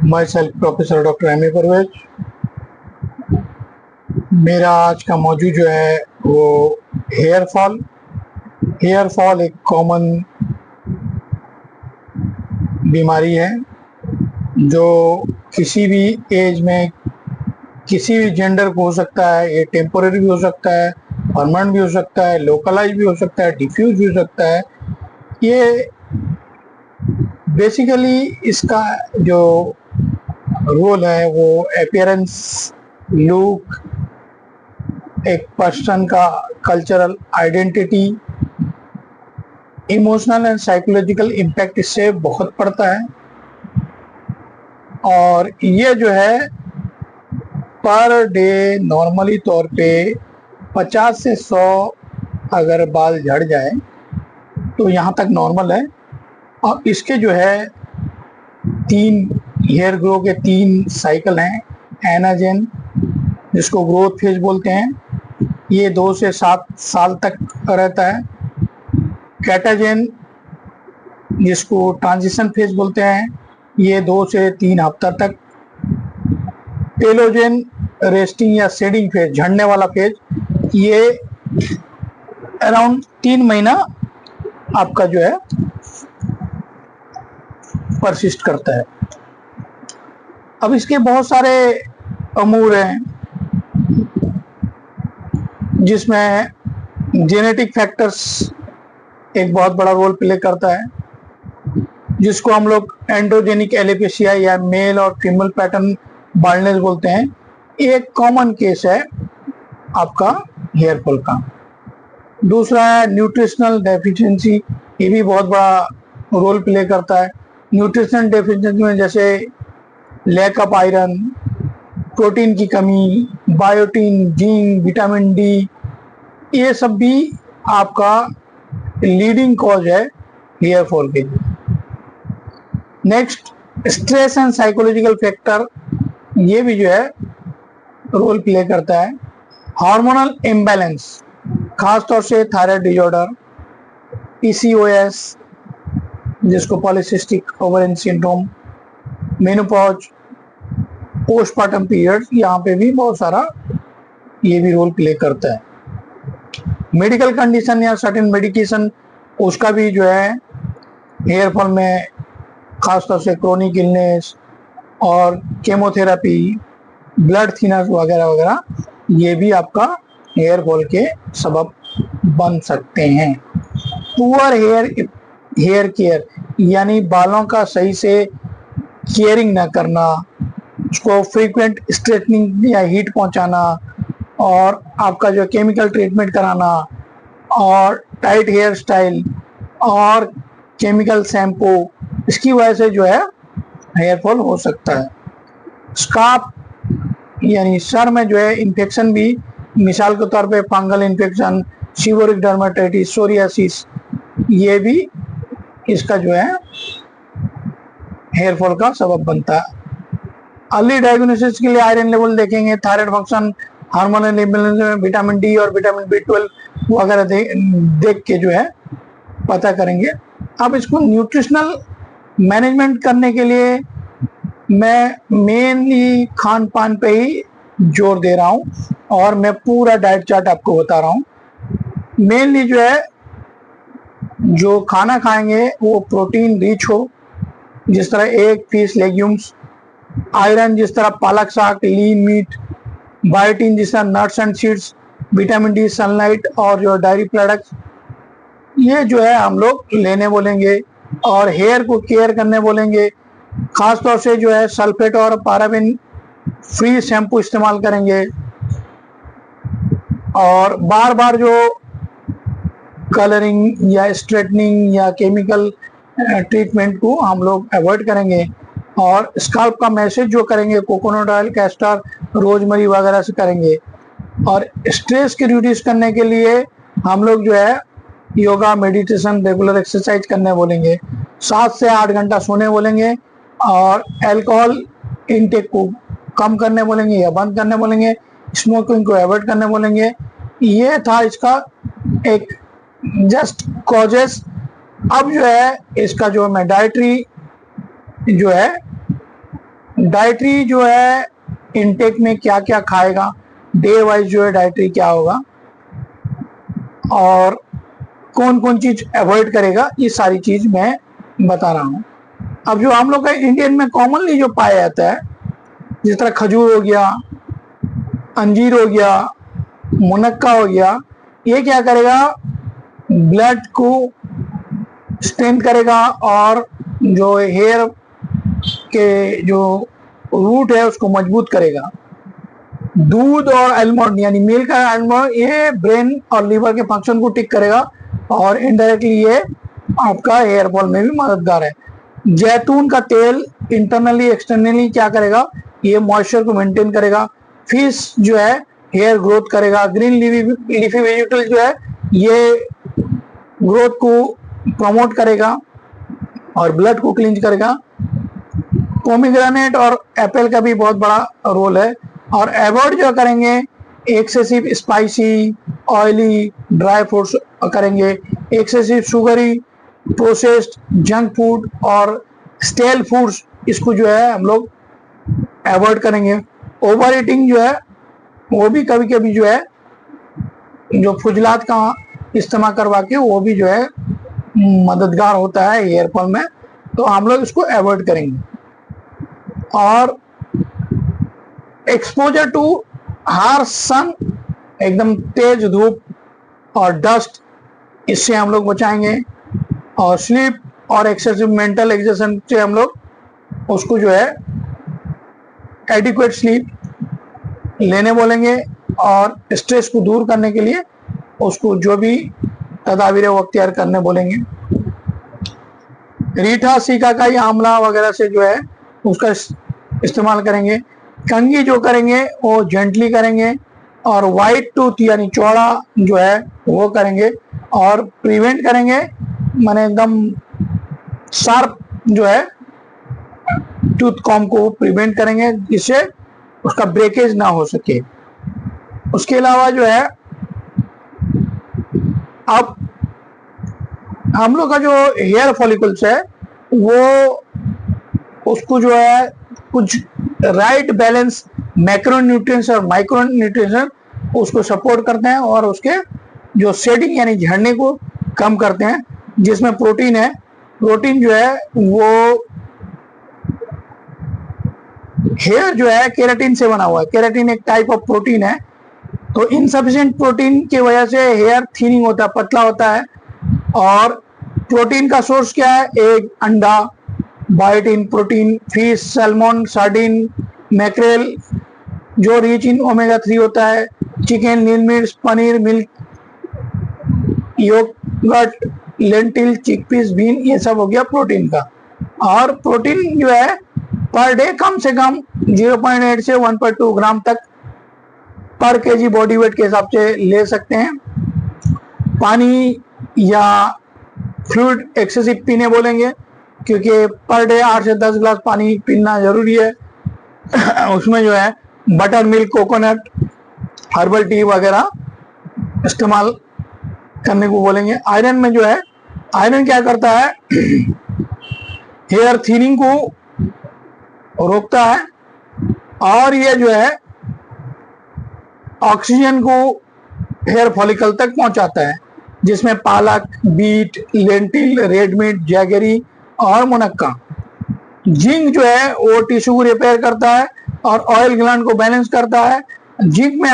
My self professor doctor M A Parvez. मेरा आज का मौजू जो है वो हेयर फॉल एक कॉमन बीमारी है जो किसी भी एज में किसी भी जेंडर को हो सकता है। ये टेम्पोररी भी हो सकता है, परमानेंट भी हो सकता है, लोकलाइज भी हो सकता है, डिफ्यूज भी हो सकता है। ये बेसिकली इसका जो रोल है वो अपीयरेंस, लुक, एक पर्सन का cultural identity, emotional and psychological impact इससे बहुत पड़ता है। और ये जो है पर डे नॉर्मली तौर पे 50 से 100 अगर बाल झड़ जाए तो यहाँ तक नॉर्मल है। और इसके जो है हेयर ग्रो के 3 साइकिल हैं। एनाजेन, जिसको ग्रोथ फेज बोलते हैं, ये 2 से 7 साल तक रहता है। कैटाजेन, जिसको ट्रांजिशन फेज बोलते हैं, ये 2 से 3 हफ्ता तक। टेलोजेन, रेस्टिंग या शेडिंग फेज, झड़ने वाला फेज, ये अराउंड 3 महीना आपका जो है परसिस्ट करता है। अब इसके बहुत सारे अमूर हैं जिसमें जेनेटिक फैक्टर्स एक बहुत बड़ा रोल प्ले करता है, जिसको हम लोग एंड्रोजेनिक एलोपेशिया या मेल और फीमेल पैटर्न बाल्डनेस बोलते हैं। एक कॉमन केस है आपका हेयर फॉल का। दूसरा है न्यूट्रिशनल डेफिशिएंसी, ये भी बहुत बड़ा रोल प्ले करता है। न्यूट्रिशनल डेफिशिएंसी में जैसे लैक ऑफ आयरन, प्रोटीन की कमी, बायोटीन, जिंक, विटामिन डी, ये सब भी आपका लीडिंग कॉज है हेयर फॉल के लिए। Next, stress and psychological factor, ये भी जो है रोल प्ले करता है। हार्मोनल इम्बैलेंस, खासतौर से थायराइड डिजॉर्डर, पीसीओएस, जिसको polycystic ovarian syndrome, menopause, postpartum period, यहाँ पे भी बहुत सारा ये भी रोल प्ले करता है। मेडिकल कंडीशन या सर्टेन मेडिकेशन, उसका भी जो है हेयर फॉल में खासतौर से क्रोनिक इलनेस और केमोथेरेपी, ब्लड थिनर वगैरह वगैरह, ये भी आपका हेयर फॉल के सबब बन सकते हैं। पुअर हेयर केयर, यानी बालों का सही से केयरिंग ना करना, उसको फ्रीक्वेंट स्ट्रेटनिंग या हीट पहुंचाना, और आपका जो केमिकल ट्रीटमेंट कराना, और टाइट हेयर स्टाइल और केमिकल शैम्पू, इसकी वजह से जो है हेयर फॉल हो सकता है। स्कार्फ यानी सर में जो है इन्फेक्शन भी, मिसाल के तौर पे फंगल इन्फेक्शन, सीवोरिक डर्माटाइटिस, सोरियासिस, ये भी इसका जो है हेयर फॉल का सबब बनता है। अर्ली डायग्नोसिस के लिए आयरन लेवल देखेंगे, थायराइड फंक्शन, हार्मोनल इम्बैलेंस में विटामिन डी और विटामिन B12 वगैरह देख के जो है पता करेंगे। अब इसको न्यूट्रिशनल मैनेजमेंट करने के लिए मैं मेनली खान पान पे ही जोर दे रहा हूँ और मैं पूरा डाइट चार्ट आपको बता रहा हूँ। मेनली जो है जो खाना खाएंगे वो प्रोटीन रिच हो, जिस तरह एग, फिश, लेग्यूम्स। आयरन, जिस तरह पालक साग, लीन मीट। बायोटीन, जिस तरह nuts and seeds. Vitamin D, sunlight और जो डायरी प्रोडक्ट्स, ये जो है हम लोग लेने बोलेंगे। और हेयर को केयर करने बोलेंगे, खासतौर से जो है सल्फेट और पैराबेन फ्री शैम्पू इस्तेमाल करेंगे। और बार बार जो कलरिंग या स्ट्रेटनिंग या केमिकल ट्रीटमेंट को हम लोग अवॉइड करेंगे। और स्काल्प का मैसेज जो करेंगे कोकोनट ऑयल, कैस्टर, रोजमेरी वगैरह से करेंगे। और स्ट्रेस के रिड्यूस करने के लिए हम लोग जो है योगा, मेडिटेशन, रेगुलर एक्सरसाइज करने बोलेंगे। 7 से 8 घंटा सोने बोलेंगे। और अल्कोहल इनटेक को कम करने बोलेंगे या बंद करने बोलेंगे। स्मोकिंग को अवॉइड करने बोलेंगे। ये था इसका एक जस्ट कॉजेस। अब जो है इसका जो मैं डाइटरी जो है डाइटरी जो है इनटेक में क्या क्या खाएगा, डे वाइज जो है डाइटरी क्या होगा और कौन कौन चीज अवॉइड करेगा, ये सारी चीज मैं बता रहा हूँ। अब जो हम लोग का इंडियन में कॉमनली जो पाया जाता है, जिस तरह खजूर हो गया, अंजीर हो गया, मुनक्का हो गया, ये क्या करेगा, ब्लड को स्ट्रेंथ करेगा और जो हेयर के जो रूट है उसको मजबूत करेगा। दूध और आलमंड यानी मिल्क का आलमंड, ये ब्रेन और लीवर के फंक्शन को ठीक करेगा और इनडायरेक्टली ये आपका हेयर फॉल में भी मददगार है। जैतून का तेल इंटरनली एक्सटर्नली क्या करेगा, ये मॉइस्चर को मेंटेन करेगा। फिश जो है हेयर ग्रोथ करेगा। ग्रीन लीफी वेजिटेबल जो है ये ग्रोथ को प्रमोट करेगा और ब्लड को क्लींज करेगा। पोमीग्रेनेट और एप्पल का भी बहुत बड़ा रोल है। और अवॉइड जो करेंगे excessive spicy, oily, dry fruits करेंगे, excessive sugary, processed junk food और स्टेल फूड्स, इसको जो है हम लोग अवॉइड करेंगे। ओवर ईटिंग जो है वो भी कभी कभी जो है जो फुजलात का इस्तेमाल करवा के वो भी जो है मददगार होता है हेयर फॉल में, तो हम लोग इसको अवॉइड करेंगे। और एक्सपोजर टू हार्श सन, एकदम तेज धूप और डस्ट, इससे हम लोग बचाएंगे। और स्लीप और एक्सेसिव मेंटल एग्जर्शन से हम लोग उसको जो है एडिक्वेट स्लीप लेने बोलेंगे और स्ट्रेस को दूर करने के लिए उसको जो भी तदाबीर वो अख्तियार करने बोलेंगे। रीठा, सीकाकाई, आंवला वगैरह से जो है उसका इस्तेमाल करेंगे। कंघी जो करेंगे वो जेंटली करेंगे और वाइट टूथ यानी चौड़ा जो है वो करेंगे और प्रिवेंट करेंगे, माने एकदम शार्प जो है टूथ कॉम को प्रिवेंट करेंगे जिससे उसका ब्रेकेज ना हो सके। उसके अलावा जो है अब हम लोग का जो हेयर फॉलिकल्स है वो उसको जो है कुछ राइट बैलेंस मैक्रो न्यूट्रिएंट्स और माइक्रो न्यूट्रिएंट्स उसको सपोर्ट करते हैं और उसके जो शेडिंग यानी झड़ने को कम करते हैं, जिसमें प्रोटीन है। प्रोटीन जो है वो हेयर जो है केराटिन से बना हुआ है। केराटिन एक टाइप ऑफ प्रोटीन है, तो इनसफिशिएंट प्रोटीन की वजह से हेयर थिनिंग होता है, पतला होता है। और प्रोटीन का सोर्स क्या है, एग, अंडा, biotin protein, fish, salmon, sardine, mackerel जो रिच इन ओमेगा 3 होता है, चिकन, नील मिर्च, paneer, milk, yogurt, lentil, chickpeas, bean, ये सब हो गया प्रोटीन का। और प्रोटीन जो है पर डे कम से कम 0.8 से 1.2 ग्राम तक पर केजी बॉडी वेट के हिसाब से ले सकते हैं। पानी या फ्लूइड एक्सेसिव पीने बोलेंगे, क्योंकि पर डे 8 से 10 ग्लास पानी पीना जरूरी है। उसमें जो है butter milk, coconut, herbal tea वगैरह इस्तेमाल करने को बोलेंगे। आयरन में जो है, आयरन क्या करता है, हेयर थिनिंग को रोकता है और ये जो है ऑक्सीजन को हेयर फॉलिकल तक पहुंचाता है, जिसमें पालक, beet, lentil, red meat, jaggery और मुनक्का। जिंक जो है वो टिश्यू को रिपेयर करता है और ऑयल ग्लैंड को बैलेंस करता है। जिंक में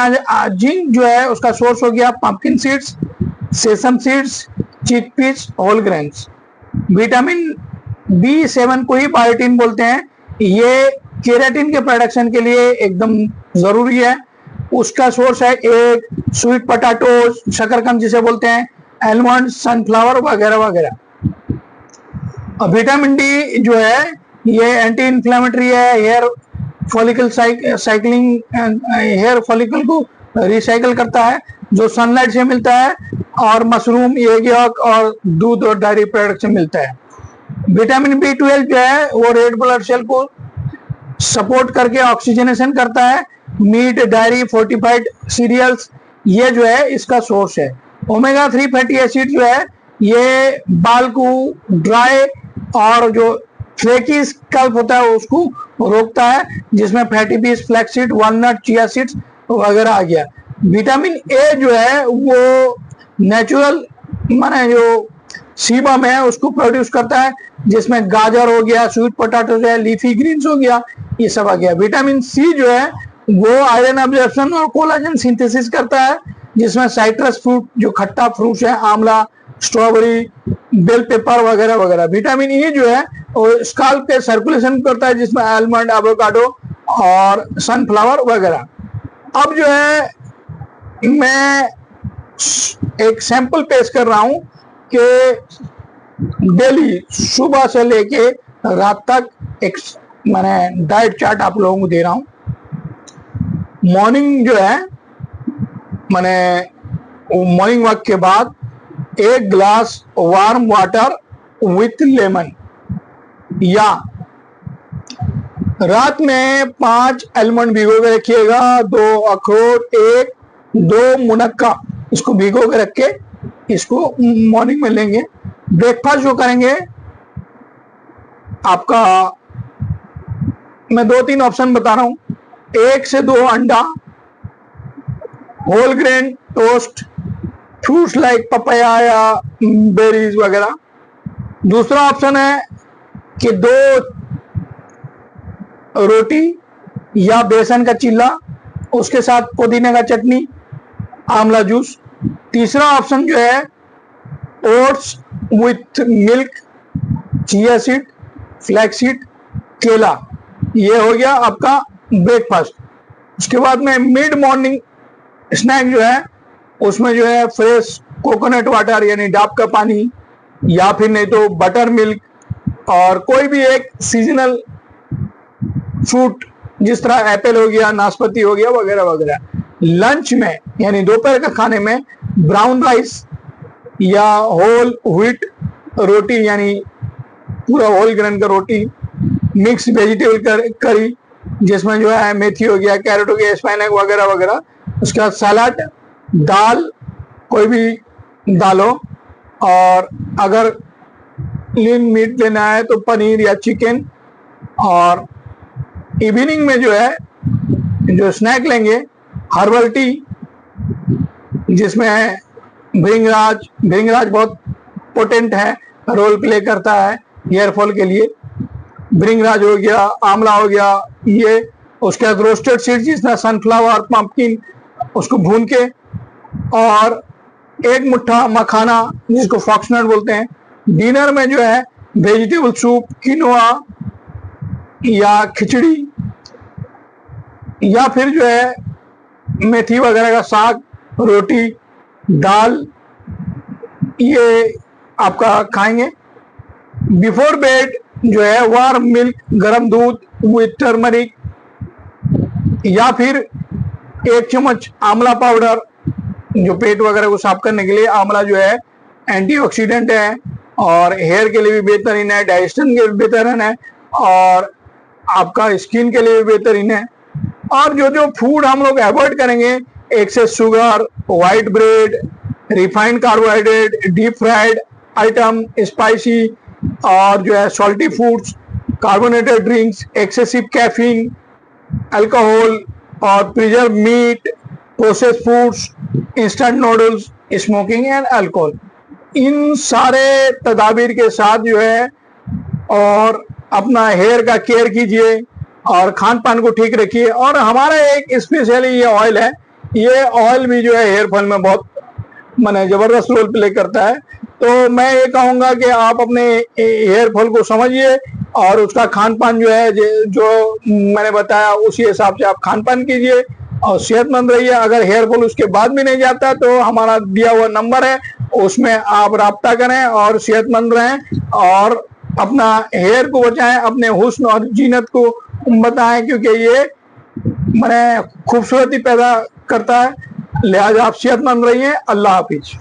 जिंक जो है उसका सोर्स हो गया pumpkin seeds, sesame seeds, chickpeas, whole grains. Vitamin B7 को ही बायोटिन बोलते हैं, ये केराटिन के प्रोडक्शन के लिए एकदम जरूरी है। उसका सोर्स है एग, स्वीट पोटैटो, शकरकंद जिसे बोलते हैं, आलमंड, सनफ्लावर वगैरह वगैरह। और विटामिन डी जो है ये एंटी इन्फ्लेमेटरी है, hair follicle cycling, hair follicle को रिसाइकल करता है जो सनलाइट से मिलता है और मशरूम, एग यॉक और दूध और डायरी प्रोडक्ट से मिलता है। विटामिन B12 जो है वो रेड ब्लड सेल को सपोर्ट करके ऑक्सीजनेशन करता है। मीट, डायरी, फोर्टिफाइड सीरियल्स, ये जो है इसका सोर्स है। ओमेगा 3 फैटी एसिड जो है ये बाल को ड्राई और जो फ्लेकी स्कल्प होता है उसको रोकता है, जिसमें fatty fish, flaxseed, walnut, chia seeds वगैरह आ गया। विटामिन ए जो है वो नेचुरल माने जो सीबम है उसको प्रोड्यूस करता है, जिसमें गाजर हो गया, स्वीट पोटैटो है, लीफी ग्रीन्स हो गया, ये सब आ गया। विटामिन सी जो है वो आयरन एब्जॉर्प्शन और कोलाजन सिंथेसिस करता है, जिसमें साइट्रस फ्रूट जो खट्टा फ्रूट है, आंवला, स्ट्रॉबेरी, बेल पेपर वगैरह वगैरह। विटामिन ई जो है वो स्काल्प के सर्कुलेशन करता है, जिसमें आलमंड, एवोकाडो और सनफ्लावर वगैरह। अब जो है मैं एक सैंपल पेश कर रहा हूं कि डेली सुबह से लेके रात तक एक मैंने डाइट चार्ट आप लोगों को दे रहा हूं। मॉर्निंग जो है मैंने मॉर्निंग वॉक के बाद 1 glass warm water with lemon, या रात में 5 आलमंड भिगो के रखिएगा, 2 अखरोट, 2 मुनक्का, इसको भिगो के रख के इसको मॉर्निंग में लेंगे। ब्रेकफास्ट जो करेंगे आपका, मैं 2-3 ऑप्शन बता रहा हूं, 1 से 2 अंडा, whole grain toast, fruits like papaya या बेरीज वगैरह। दूसरा ऑप्शन है कि 2 रोटी या बेसन का चिल्ला, उसके साथ पुदीने का चटनी, आंवला जूस। तीसरा ऑप्शन जो है oats with milk, chia seed, flax seed, केला। ये हो गया आपका ब्रेकफास्ट। उसके बाद में मिड मॉर्निंग स्नैक जो है उसमें जो है फ्रेश कोकोनट वाटर यानी डाब का पानी, या फिर नहीं तो बटर मिल्क और कोई भी एक सीजनल फ्रूट, जिस तरह एप्पल हो गया, नाशपाती हो गया वगैरह वगैरह। लंच में यानी दोपहर का खाने में ब्राउन राइस या होल व्हीट रोटी यानी पूरा होल ग्रेन का रोटी, मिक्स वेजिटेबल करी जिसमें जो है मेथी हो गया, कैरेट हो गया, स्पाइनक वगैरह वगैरह। उसके बाद सलाद, दाल, कोई भी दाल हो, और अगर लीन मीट लेना है तो पनीर या चिकन। और इवनिंग में जो है जो स्नैक लेंगे, हर्बल टी, जिसमें भृंगराज बहुत पोटेंट है, रोल प्ले करता है हेयर फॉल के लिए। भृंगराज हो गया, आंवला हो गया, ये। उसके बाद रोस्टेड सीड्स जिसमें सनफ्लावर, पंपकिन, उसको भून के, और 1 मुट्ठा मखाना जिसको फॉक्सनट बोलते हैं। डिनर में जो है वेजिटेबल सूप, किनोआ या खिचड़ी, या फिर जो है मेथी वगैरह का साग, रोटी, दाल, ये आपका खाएंगे। बिफोर बेड जो है वार्म मिल्क, गर्म दूध विथ टर्मरिक, या फिर 1 चम्मच आंवला पाउडर, जो पेट वगैरह को साफ करने के लिए। आंवला जो है एंटीऑक्सीडेंट है और हेयर के लिए भी बेहतरीन है, डाइजेशन के लिए बेहतरीन है, और आपका स्किन के लिए भी बेहतरीन है। और जो जो फूड हम लोग अवॉइड करेंगे, excess sugar, white bread, refined carbohydrate, deep fried item, spicy और जो है salty foods, carbonated drinks, excessive caffeine, alcohol और preserve meat, processed foods, instant noodles, smoking and alcohol. इन सारे तदाबीर के साथ जो है और अपना हेयर का केयर कीजिए और खान पान को ठीक रखिए। और हमारा एक स्पेशली ये ऑयल है, ये ऑयल भी जो है हेयर फॉल में बहुत माने जबरदस्त रोल प्ले करता है। तो मैं ये कहूंगा कि आप अपने हेयर फॉल को समझिए और उसका खान पान जो है जो मैंने बताया उसी हिसाब से आप खान पान कीजिए और सेहतमंद रहिए। अगर हेयर फॉल उसके बाद भी नहीं जाता तो हमारा दिया हुआ नंबर है, उसमें आप राब्ता करें और सेहतमंद रहें और अपना हेयर को बचाएं, अपने हुस्न और जीनत को बताएं, क्योंकि ये मैंने खूबसूरती पैदा करता है। लिहाजा आप सेहतमंद रहिए। अल्लाह हाफिज।